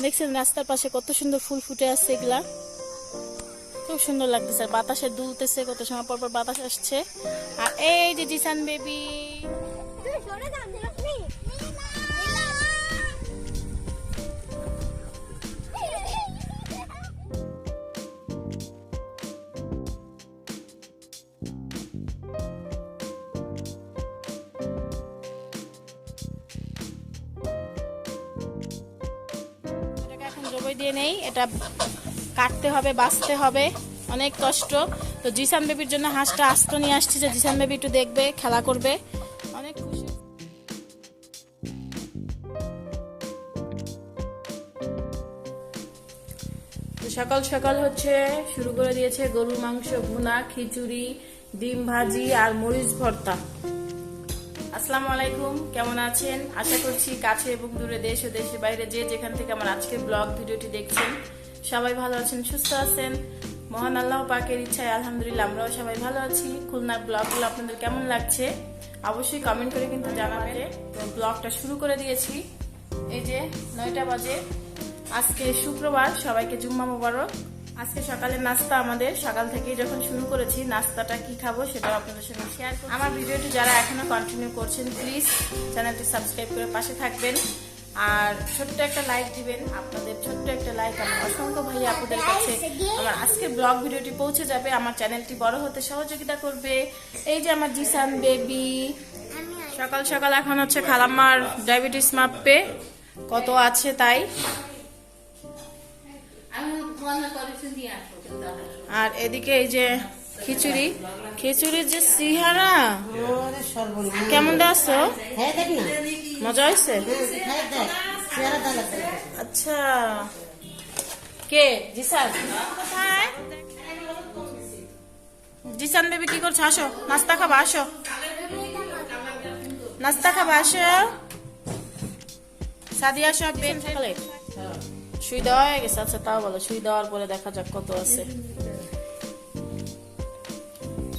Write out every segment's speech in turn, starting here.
দেখছেন রাস্তার পাশে কত সুন্দর ফুল ফুটে আছে, এগুলা খুব সুন্দর লাগতেছে। আর বাতাসে দুলতেছে, কত সময় পর পর বাতাস আসছে। আর এই যে জিসান বেবি, এখন জবাই দিয়ে নেই, এটা কাটতে হবে, বাঁচতে হবে, অনেক কষ্ট। তো জিসান বেবির জন্য হাঁসটা আস্ত নিয়ে আসছি, যে জিসান বেবি একটু দেখবে, খেলা করবে, অনেক খুশি। সকাল সকাল হচ্ছে শুরু করে দিয়েছে গরুর মাংস ভুনা, খিচুড়ি, ডিম ভাজি আর মরিচ ভর্তা। আসসালামু আলাইকুম, কেমন আছেন? আশা করছি কাছে এবং দূরে, দেশ ও দেশের বাইরে যে যেখান থেকে আমার আজকের ব্লগ ভিডিওটি দেখছেন সবাই ভালো আছেন, সুস্থ আছেন। মহান আল্লাহ পাকের ইচ্ছায় আলহামদুলিল্লাহ আমরাও সবাই ভালো আছি। খুলনার ব্লগগুলো আপনাদের কেমন লাগছে অবশ্যই কমেন্ট করে কিন্তু জানাবেন। তো ব্লগটা শুরু করে দিয়েছি, এই যে 9টা বাজে। আজকে শুক্রবার, সবাইকে জুম্মা মোবারক। আজকে সকালের নাস্তা আমাদের সকাল থেকেই যখন শুরু করেছি, নাস্তাটা কি খাবো সেটাও আপনাদের সঙ্গে শেয়ার করব। আমার ভিডিওটি যারা এখনো কন্টিনিউ করছেন প্লিজ চ্যানেলটি সাবস্ক্রাইব করে পাশে থাকবেন আর ছোট্ট একটা লাইক দিবেন। আপনাদের ছোট্ট একটা লাইক আমার অসংখ্য ভাই আপনাদের কাছে আমার আজকের ব্লগ ভিডিওটি পৌঁছে যাবে, আমার চ্যানেলটি বড় হতে সহযোগিতা করবে। এই যে আমার জিসান বেবি সকাল সকাল এখন হচ্ছে খালাম্মার ডায়াবেটিস মাপবে কত আছে তাই। আর এদিকে এই যে খিচুড়ি, খিচুড়ির যে সিহারা কেমন দেখছো? মজা হয়েছে? আচ্ছা, কে জিসান? জিসান বেবি কি করছো? আসো নাস্তা খাবা, আসো নাস্তা খাবা, আসো সাদিয়া সব বেন সকালে শুই দেওয়া হয়ে গেছে। আচ্ছা তাও বলো, শুই দেওয়ার পরে দেখা যাক কত আছে,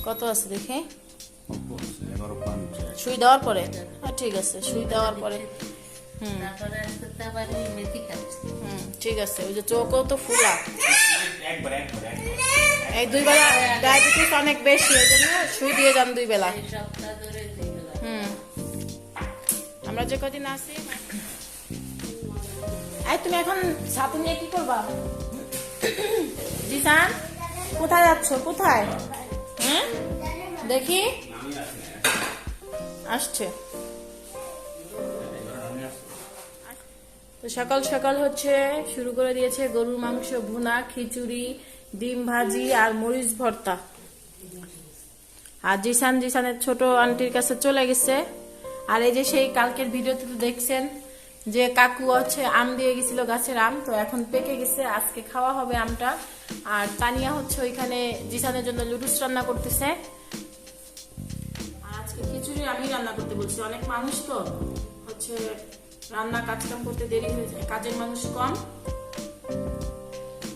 কত আছে দেখে। শুই দেওয়ার পরে ঠিক আছে, শুই দেওয়ার পরে ঠিক আছে। ওই যে চোখও তো ফুলা, এই 2 বেলা ডায়াবেটিস অনেক বেশি, ওই জন্য শুই দিয়ে যান 2 বেলা। আমরা যে কদিন আছি। তুমি এখন ছাতু নিয়ে কি করবা? জিসান কোথায় যাচ্ছ? কোথায়? দেখি আসছে। তো সকাল সকাল হচ্ছে শুরু করে দিয়েছে গরুর মাংস ভুনা, খিচুড়ি, ডিম ভাজি আর মরিচ ভর্তা। আর জিসানের ছোট আন্টির কাছে চলে গেছে। আর এই যে সেই কালকের ভিডিওতে তো দেখছেন যে কাকু হচ্ছে আম দিয়ে গেছিল, গাছের আম, তো এখন পেকে গেছে, আজকে খাওয়া হবে আমটা। আর তানিয়া হচ্ছে ওইখানে জিসানের জন্য লুডুস রান্না করতেছে। আর আজকে খিচুড়ি আমি রান্না করতে বলছি, অনেক মানুষ তো হচ্ছে রান্না কাজকাম করতে দেরি হয়ে যায়, কাজের মানুষ কম,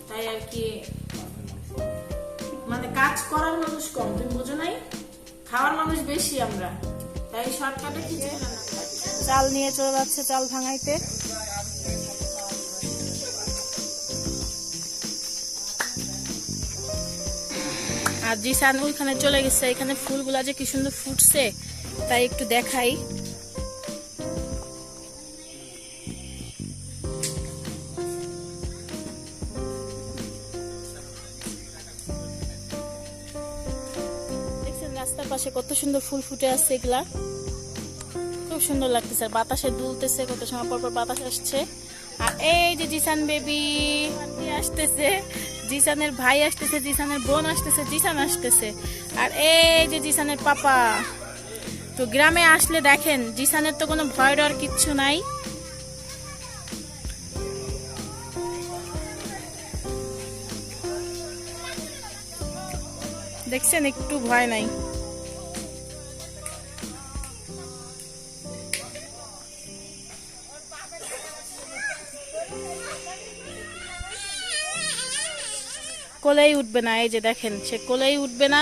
তাই আর কি, মানে কাজ করার মানুষ কম, তুমি বোঝো নাই, খাওয়ার মানুষ বেশি আমরা, তাই শর্টকাটে খিচুড়ি রান্না করি। চাল নিয়ে চলে যাচ্ছে চাল ভাঙাইতে। আর জিসান ওইখানে চলে গেছে, এখানে ফুলগুলা যে কি সুন্দর ফুটছে তাই একটু দেখাই। দেখছেন রাস্তার পাশে কত সুন্দর ফুল ফুটে আছে, এগুলা খুব সুন্দর লাগতেছে। আর বাতাসে দুলতেছে, কত সময় পর পর বাতাস আসছে। আর এই যে জিসান বেবি আসতেছে, জিসানের ভাই আসতেছে, জিসানের বোন আসতেছে, জিসান আসতেছে। আর এই যে জিসানের পাপা। তো গ্রামে আসলে দেখেন জিসানের তো কোনো ভয় ডর কিচ্ছু নাই। দেখছেন একটু ভয় নাই। কোলেই উঠবে না, এই যে দেখেন সে কোলেই উঠবে না,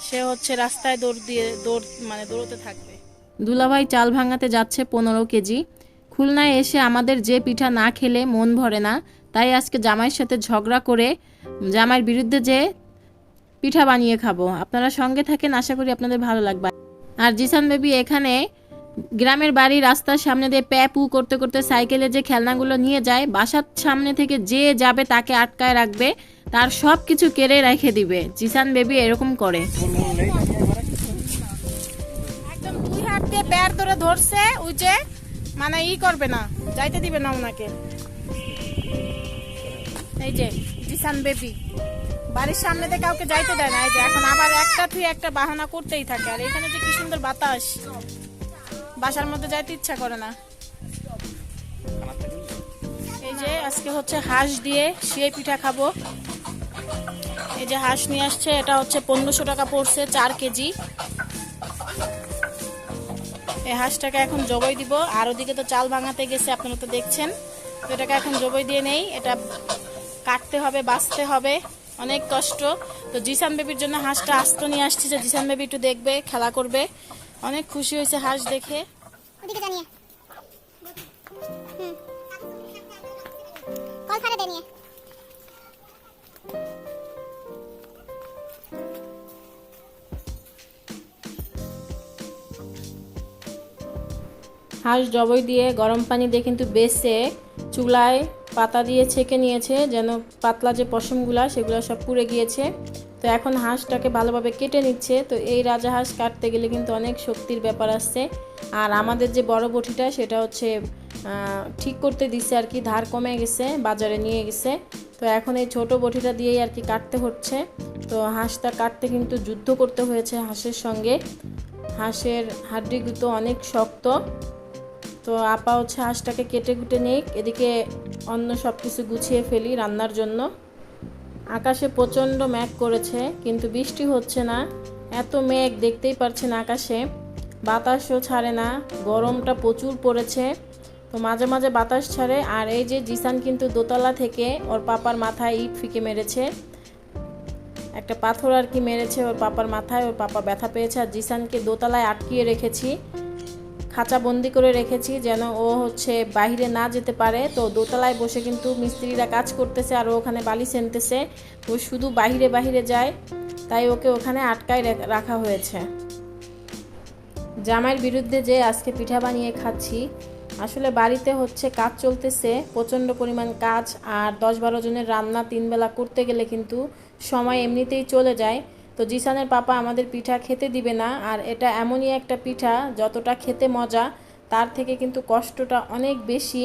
সে হচ্ছে রাস্তায় দৌড় দিয়ে দৌড়তে থাকবে। দুলাভাই চাল ভাঙাতে যাচ্ছে 15 কেজি, খুলনায় এসে আমাদের যে পিঠা না খেলে মন ভরে না, তাই আজকে জামাইয়ের সাথে ঝগড়া করে জামাইয়ের বিরুদ্ধে যে পিঠা বানিয়ে খাবো। আপনারা সঙ্গে থাকেন, আশা করি আপনাদের ভালো লাগবে। আর জিসান বেবি এখানে গ্রামের বাড়ি রাস্তার সামনে দিয়ে প্যাপু করতে করতে সাইকেলে যে খেলনাগুলো নিয়ে যায়, বাসার সামনে থেকে যে যাবে তাকে আটকায় রাখবে, তার সব কিছু কেড়ে রেখে দিবে। জিসান বেবি এরকম করে, একদম দুই হাত দিয়ে প্যার ধরে ধরছে, ওই যে মানে করবে না, যাইতে দিবে না ওনাকে। এই যে জিসান বেবি বাড়ির সামনে থেকে কাউকে যাইতে দেয় না। এই যে এখন আবার একটা তুই একটা বাহানা করতেই থাকে। আর এখানে যে কি সুন্দর বাতাস, বাসার মধ্যে যাইতে ইচ্ছা করে না। এই যে আজকে হচ্ছে হাঁস দিয়ে শিয়ে পিঠা খাবো। এই যে হাঁস নিয়ে আসছে, এটা হচ্ছে 1500 টাকা পড়ছে 4 কেজি। এই হাঁসটাকে এখন জবাই দিব। আর ওদিকে তো চাল ভাঙাতে গেছে, আপনারা তো দেখছেন। তো এটাকে এখন জবাই দিয়ে নেই। এটা কাটতে হবে, বাছতে হবে, অনেক কষ্ট। তো জিসান বেবির জন্য হাঁসটা আস্ত নিয়ে আসছি, যে জিসান বেবি একটু দেখবে, খেলা করবে। অনেক খুশি হয়েছে হাঁস দেখে। ওদিকে জানিয়ে কল ফাড়ে দেনিয়ে হাঁস জবাই দিয়ে গরম পানি দিয়ে কিন্তু বেছে চুলায় পাতা দিয়ে ছেঁকে নিয়েছে, যেন পাতলা যে পশমগুলা সেগুলো সব পুড়ে গিয়েছে। তো এখন হাঁসটাকে ভালোভাবে কেটে নিচ্ছে। তো এই রাজা হাঁস কাটতে গেলে কিন্তু অনেক শক্তির ব্যাপার আসছে। আর আমাদের যে বড় বটিটা সেটা হচ্ছে ঠিক করতে দিচ্ছে আর কি, ধার কমে গেছে, বাজারে নিয়ে গেছে। তো এখন এই ছোট বটিটা দিয়েই আর কি কাটতে হচ্ছে। তো হাঁসটা কাটতে কিন্তু যুদ্ধ করতে হয়েছে হাঁসের সঙ্গে। হাঁসের হাড্ডিগুলো অনেক শক্ত। তো আপা হচ্ছে হাঁসটাকে কেটে কুটে নেই, এদিকে অন্য সব কিছু গুছিয়ে ফেলি রান্নার জন্য। আকাশে প্রচণ্ড মেঘ করেছে, কিন্তু বৃষ্টি হচ্ছে না। এত মেঘ দেখতেই পারছেন আকাশে, বাতাসও ছাড়ে না, গরমটা প্রচুর পড়েছে। তো মাঝে মাঝে বাতাস ছাড়ে। আর এই যে জিসান কিন্তু দোতলা থেকে ওর পাপার মাথায় ইট ফিকে মেরেছে, একটা পাথর আর কি মেরেছে ওর পাপার মাথায়। ওর পাপা ব্যথা পেয়েছে। আর জিসানকে দোতলায় আটকিয়ে রেখেছি, খাঁচা বন্দি করে রেখেছি, যেন ও হচ্ছে বাইরে না যেতে পারে। তো দোতলায় বসে কিন্তু মিস্ত্রিরা কাজ করতেছে, আর ও ওখানে বালি ছেনতেছে। ও শুধু বাহিরে বাহিরে যায়, তাই ওকে ওখানে আটকায় রাখা হয়েছে। জামাইয়ের বিরুদ্ধে যে আজকে পিঠা বানিয়ে খাচ্ছি। আসলে বাড়িতে হচ্ছে কাজ চলতেছে, প্রচণ্ড পরিমাণ কাজ। আর 10-12 জনের রান্না 3 বেলা করতে গেলে কিন্তু সময় এমনিতেই চলে যায়। তো জিসানের পাপা আমাদের পিঠা খেতে দিবে না। আর এটা এমনই একটা পিঠা, যতটা খেতে মজা তার থেকে কিন্তু কষ্টটা অনেক বেশি।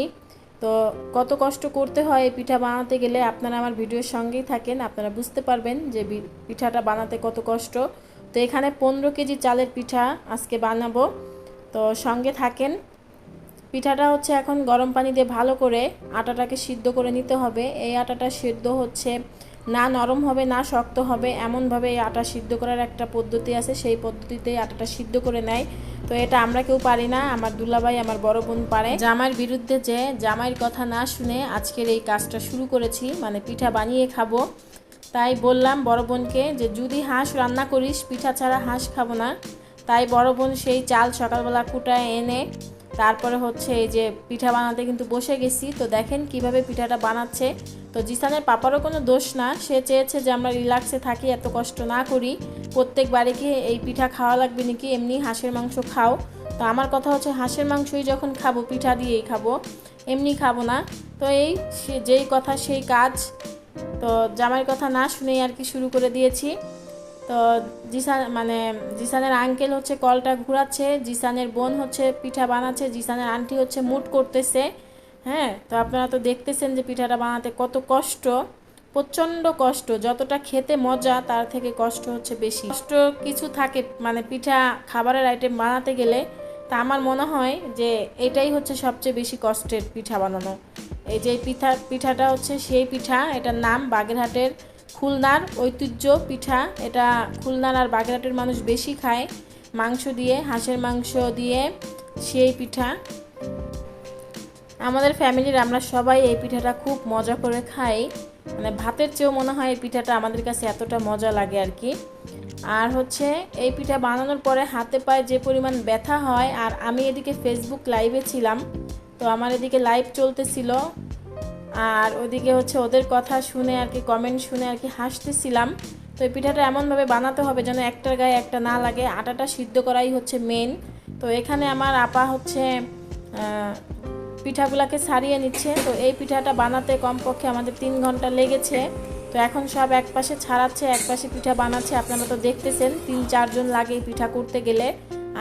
তো কত কষ্ট করতে হয় এই পিঠা বানাতে গেলে, আপনারা আমার ভিডিওর সঙ্গেই থাকেন, আপনারা বুঝতে পারবেন যে পিঠাটা বানাতে কত কষ্ট। তো এখানে 15 কেজি চালের পিঠা আজকে বানাবো, তো সঙ্গে থাকেন। পিঠাটা হচ্ছে এখন গরম পানি দিয়ে ভালো করে আটাটাকে সিদ্ধ করে নিতে হবে। এই আটাটা সিদ্ধ হচ্ছে না নরম হবে না শক্ত হবে, এমনভাবে এই আটা সিদ্ধ করার একটা পদ্ধতি আছে, সেই পদ্ধতিতেই আটাটা সিদ্ধ করে নেয়। তো এটা আমরা কেউ পারি না, আমার দুলাভাই আমার বড় বোন পারে। জামাইয়ের বিরুদ্ধে যে জামাইয়ের কথা না শুনে আজকের এই কাজটা শুরু করেছি, মানে পিঠা বানিয়ে খাবো। তাই বললাম বড় বোনকে যে যদি হাঁস রান্না করিস, পিঠা ছাড়া হাঁস খাবো না। তাই বড় বোন সেই চাল সকালবেলা কুটায় এনে তারপরে হচ্ছে এই যে পিঠা বানাতে কিন্তু বসে গেছি। তো দেখেন কিভাবে পিঠাটা বানাচ্ছে। তো জিসানের পাপারও কোনো দোষ না, সে চেয়েছে যে আমরা রিল্যাক্সে থাকি, এত কষ্ট না করি। প্রত্যেক বাড়ি কি এই পিঠা খাওয়া লাগবে নাকি, এমনি হাঁসের মাংস খাও। তো আমার কথা হচ্ছে হাঁসের মাংসই যখন খাবো পিঠা দিয়েই খাবো, এমনি খাবো না। তো এই যেই কথা সেই কাজ। তো জামাইয়ের কথা না শুনেই আর কি শুরু করে দিয়েছি। তো জিসানের আঙ্কেল হচ্ছে কলটা ঘোরাচ্ছে, জিসানের বোন হচ্ছে পিঠা বানাচ্ছে, জিসানের আন্টি হচ্ছে মুট করতেছে। হ্যাঁ, তো আপনারা তো দেখতেছেন যে পিঠাটা বানাতে কত কষ্ট, প্রচণ্ড কষ্ট। যতটা খেতে মজা তার থেকে কষ্ট হচ্ছে বেশি। কষ্ট কিছু থাকে মানে পিঠা খাবারের আইটেম বানাতে গেলে, তা আমার মনে হয় যে এটাই হচ্ছে সবচেয়ে বেশি কষ্টের পিঠা বানানো। এই যে পিঠাটা হচ্ছে সেই পিঠা, এটার নাম বাগেরহাটের খুলনার ঐতিহ্য পিঠা। এটা খুলনার আর বাগেরহাটের মানুষ বেশি খায়, মাংস দিয়ে, হাঁসের মাংস দিয়ে সেই পিঠা। আমাদের ফ্যামিলির আমরা সবাই এই পিঠাটা খুব মজা করে খাই, মানে ভাতের চেয়েও মনে হয় এই পিঠাটা আমাদের কাছে এতটা মজা লাগে আর কি। আর হচ্ছে এই পিঠা বানানোর পরে হাতে পায়ে যে পরিমাণ ব্যথা হয়। আর আমি এদিকে ফেসবুক লাইভে ছিলাম, তো তো আমার এদিকে লাইভ চলতেছিল, আর ওদিকে হচ্ছে ওদের কথা শুনে আর কি, কমেন্ট শুনে আর কি হাসতেছিলাম। তো এই পিঠাটা এমনভাবে বানাতে হবে যেন একটার গায়ে একটা না লাগে, আটাটা সিদ্ধ করাই হচ্ছে মেন। তো এখানে আমার আপা হচ্ছে পিঠাগুলোকে ছাড়িয়ে নিচ্ছে। তো এই পিঠাটা বানাতে কমপক্ষে আমাদের 3 ঘন্টা লেগেছে। তো এখন সব এক পাশে ছাড়াচ্ছে, এক পাশে পিঠা বানাচ্ছে। আপনারা তো দেখতেছেন 3-4 জন লাগে এই পিঠা করতে গেলে।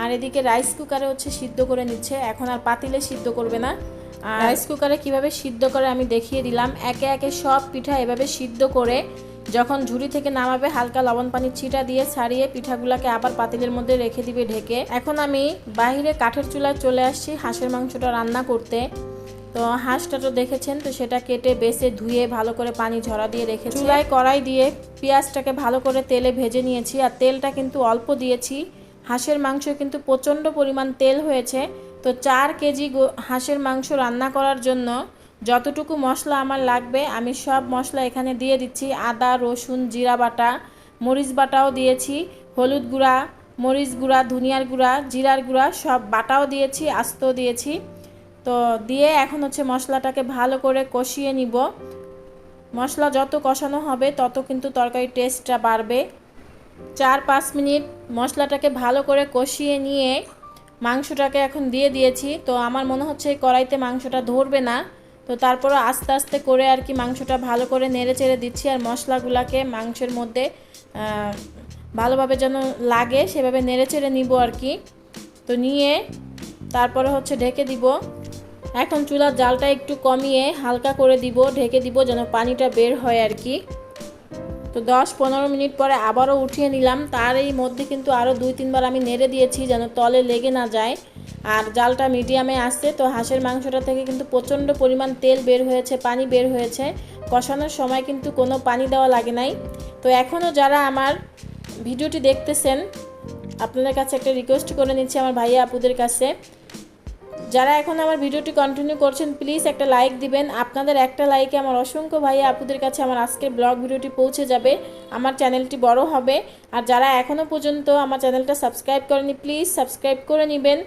আর এদিকে রাইস কুকারে হচ্ছে সিদ্ধ করে নিচ্ছে, এখন আর পাতিলে সিদ্ধ করবে না। আর রাইস কুকারে কিভাবে সিদ্ধ করে আমি দেখিয়ে দিলাম। একে একে সব পিঠা এভাবে সিদ্ধ করে যখন ঝুড়ি থেকে নামাবে হালকা লবণ পানির ছিটা দিয়ে ছাড়িয়ে পিঠাগুলোকে আবার পাতিলের মধ্যে রেখে দিবে ঢেকে। এখন আমি বাহিরে কাঠের চুলায় চলে আসছি হাঁসের মাংসটা রান্না করতে। তো হাঁসটা তো দেখেছেন, তো সেটা কেটে বেছে ধুয়ে ভালো করে পানি ঝরা দিয়ে রেখেছি। চুলায় কড়াই দিয়ে পেঁয়াজটাকে ভালো করে তেলে ভেজে নিয়েছি, আর তেলটা কিন্তু অল্প দিয়েছি। হাঁসের মাংস কিন্তু প্রচণ্ড পরিমাণ তেল হয়েছে। তো 4 কেজি হাঁসের মাংস রান্না করার জন্য যতটুকু মশলা আমার লাগবে আমি সব মশলা এখানে দিয়ে দিচ্ছি। আদা, রসুন, জিরা বাটা, মরিচ বাটাও দিয়েছি, হলুদ গুঁড়া, মরিচ গুঁড়া, ধনিয়ার গুঁড়া, জিরার গুঁড়া সব বাটাও দিয়েছি, আস্তও দিয়েছি। তো দিয়ে এখন হচ্ছে মশলাটাকে ভালো করে কষিয়ে নিব। মশলা যত কষানো হবে তত কিন্তু তরকারির টেস্টটা বাড়বে। 4-5 মিনিট মশলাটাকে ভালো করে কষিয়ে নিয়ে মাংসটাকে এখন দিয়ে দিয়েছি। তো আমার মনে হচ্ছে কড়াইতে মাংসটা ধরবে না, তো তারপরে আস্তে আস্তে করে আর কি মাংসটা ভালো করে নেড়ে চেড়ে দিচ্ছি। আর মশলাগুলোকে মাংসের মধ্যে ভালোভাবে যেন লাগে সেভাবে নেড়ে চেড়ে নিব আর কি। তো নিয়ে তারপরে হচ্ছে ঢেকে দিব। এখন চুলার জালটা একটু কমিয়ে হালকা করে দিব, ঢেকে দিব যেন পানিটা বের হয় আর কি। তো 10-15 মিনিট পরে আবারও উঠিয়ে নিলাম। তার এই মধ্যে কিন্তু আরও 2-3 বার আমি নেড়ে দিয়েছি যেন তলে লেগে না যায়। আর জালটা মিডিয়ামে আসছে। তো হাঁসের মাংসটা থেকে কিন্তু প্রচণ্ড পরিমাণ তেল বের হয়েছে, পানি বের হয়েছে। কষানোর সময় কিন্তু কোনো পানি দেওয়া লাগে নাই। তো এখনও যারা আমার ভিডিওটি দেখতেছেন আপনাদের কাছে একটা রিকোয়েস্ট করে নিচ্ছি আমার ভাইয়া আপুদের কাছে, যারা এখন আমার ভিডিওটি কন্টিনিউ করছেন প্লিজ একটা লাইক দিবেন। আপনাদের একটা লাইকে আমার অসংখ্য ভাইয়া আপুদের কাছে আমার আজকের ব্লগ ভিডিওটি পৌঁছে যাবে, আমার চ্যানেলটি বড় হবে। আর যারা এখনও পর্যন্ত আমার চ্যানেলটা সাবস্ক্রাইব করেনি প্লিজ সাবস্ক্রাইব করে নেবেন।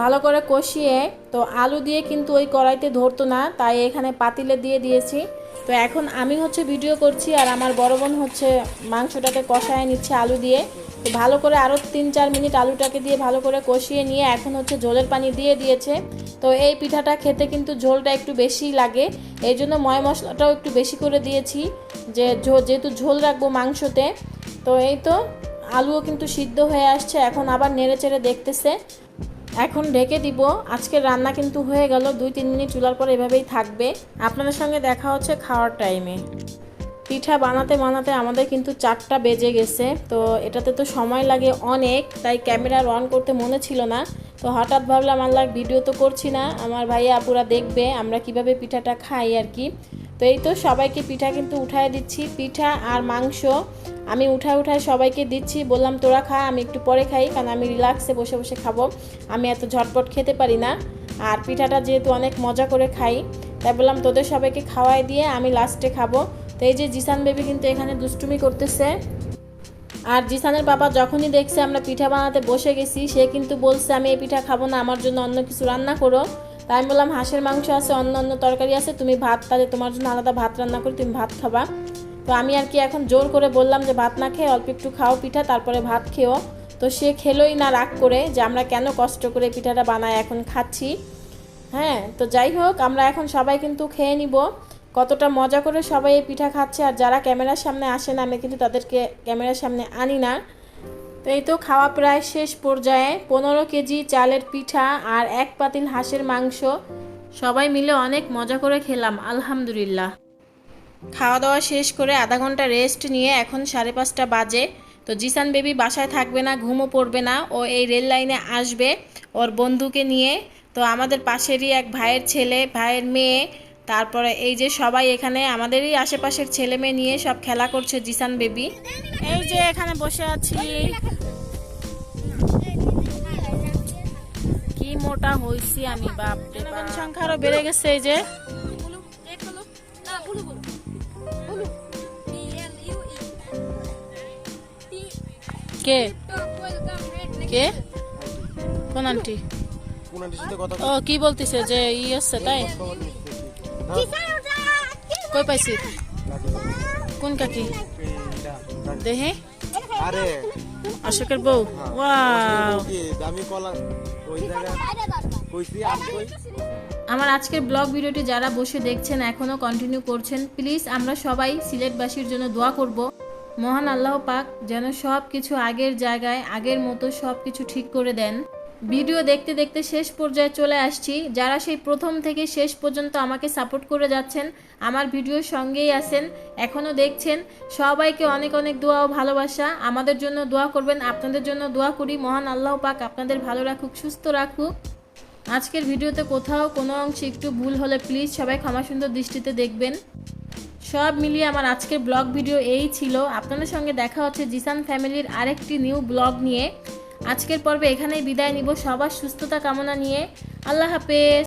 ভালো করে কষিয়ে, তো আলু দিয়ে কিন্তু ওই কড়াইতে ধরতো না, তাই এখানে পাতিলে দিয়ে দিয়েছি। তো এখন আমি হচ্ছে ভিডিও করছি আর আমার বড় বোন হচ্ছে মাংসটাকে কষায় নিচ্ছে আলু দিয়ে। তো ভালো করে আরও 3-4 মিনিট আলুটাকে দিয়ে ভালো করে কষিয়ে নিয়ে এখন হচ্ছে ঝোলের পানি দিয়ে দিয়েছে। তো এই পিঠাটা খেতে কিন্তু ঝোলটা একটু বেশি লাগে, এই জন্য ময় মশলাটাও একটু বেশি করে দিয়েছি যেহেতু ঝোল রাখবো মাংসতে। তো এই তো আলুও কিন্তু সিদ্ধ হয়ে আসছে, এখন আবার নেড়ে চেড়ে দেখতেছে। এখন ঢেকে দিব। আজকের রান্না কিন্তু হয়ে গেল, 2-3 মিনিট চুলার পর এভাবেই থাকবে। আপনাদের সঙ্গে দেখা হচ্ছে খাওয়ার টাইমে। পিঠা বানাতে বানাতে আমাদের কিন্তু 4টা বেজে গেছে। তো এটাতে তো সময় লাগে অনেক, তাই ক্যামেরা অন করতে মনে ছিল না। তো হঠাৎ ভাবলাম আল্লাহ ভিডিও তো করছি না, আমার ভাইয়া আপুরা দেখবে আমরা কিভাবে পিঠাটা খাই আর কি। তো এই তো সবাইকে পিঠা কিন্তু উঠায় দিচ্ছি, পিঠা আর মাংস আমি উঠায় সবাইকে দিচ্ছি। বললাম তোরা খা, আমি একটু পরে খাই, কারণ আমি রিল্যাক্সে বসে বসে খাবো, আমি এত ঝটপট খেতে পারি না। আর পিঠাটা যেহেতু অনেক মজা করে খাই, তাই বললাম তোদের সবাইকে খাওয়াই দিয়ে আমি লাস্টে খাবো। তো এই যে জিসান বেবি কিন্তু এখানে দুষ্টুমি করতেছে। আর জিসানের বাবা যখনই দেখছে আমরা পিঠা বানাতে বসে গেছি, সে কিন্তু বলছে আমি এই পিঠা খাবো না, আমার জন্য অন্য কিছু রান্না করো। তাই আমি বললাম হাঁসের মাংস আছে, অন্য তরকারি আছে, তুমি ভাত, তাহলে তোমার জন্য আলাদা ভাত রান্না করি, তুমি ভাত খাবা। তো আমি আর কি এখন জোর করে বললাম যে ভাত না খেয়ে অল্প একটু খাও পিঠা, তারপরে ভাত খেও। তো সে খেলোই না, রাগ করে যে আমরা কেন কষ্ট করে পিঠাটা বানায় এখন খাচ্ছি। হ্যাঁ, তো যাই হোক আমরা এখন সবাই কিন্তু খেয়ে নিব। কতটা মজা করে সবাই এই পিঠা খাচ্ছে। আর যারা ক্যামেরার সামনে আসে না আমি কিন্তু তাদেরকে ক্যামেরার সামনে আনি না। তো এই তো খাওয়া প্রায় শেষ পর্যায়ে। 15 কেজি চালের পিঠা আর 1 পাতিল হাঁসের মাংস সবাই মিলে অনেক মজা করে খেলাম আলহামদুলিল্লাহ। খাওয়া দাওয়া শেষ করে আধা ঘন্টা রেস্ট নিয়ে এখন 5:30 বাজে। তো জিসান বেবি বাসায় থাকবে না, ঘুমও পড়বে না, ও এই রেল লাইনে আসবে ওর বন্ধুকে নিয়ে। তো আমাদের পাশেরই এক ভাইয়ের ছেলে, ভাইয়ের মেয়ে, তারপরে এই যে সবাই এখানে আমাদেরই আশেপাশের ছেলে মেয়ে নিয়ে সব খেলা করছে জিসান বেবি। এই যে এখানে বসে আছি, কি মোটা হইছি আমি, বাপ রে বাপ, সংখ্যা আরো বেড়ে গেছে। এই যে কে কে কোন আন্টি? পুনাটির সাথে কথা ও কি বলতিছে যে ই আছে তাই খবর নিচ্ছে কই পাইছি কোন কাকি দেহে আরে আশাকের বউ ওয়াও কি আমি কলা ওই জায়গা কইছি আমি কই আমার আজকের ব্লগ ভিডিওটি যারা বসে দেখছেন এখনো কন্টিনিউ করছেন প্লিজ আমরা সবাই সিলেটবাসীর জন্য দোয়া করব মহান আল্লাহ পাক যেন সব কিছু আগের জায়গায় আগের মতো সব কিছু ঠিক করে দেন ভিডিও দেখতে দেখতে শেষ পর্যায়ে চলে আসছি যারা সেই প্রথম থেকে শেষ পর্যন্ত আমাকে সাপোর্ট করে যাচ্ছেন আমার ভিডিওর সঙ্গেই আছেন এখনো দেখছেন সবাইকে অনেক অনেক দোয়া ও ভালোবাসা আমাদের জন্য দোয়া করবেন আপনাদের জন্য দোয়া করি মহান আল্লাহ পাক আপনাদের ভালো রাখুক সুস্থ রাখুক আজকের ভিডিওতে কোথাও কোনো অংশে একটু ভুল হলে প্লিজ সবাই ক্ষমা সুন্দর দৃষ্টিতে দেখবেন সব মিলিয়ে আমার আজকের ব্লগ ভিডিও এই ছিল আপনাদের সঙ্গে দেখা হচ্ছে জিসান ফ্যামিলির আরেকটি নিউ ব্লগ নিয়ে আজকের পর্বে এখানেই বিদায় নিব সবার সুস্থতা কামনা নিয়ে আল্লাহ হাফেজ।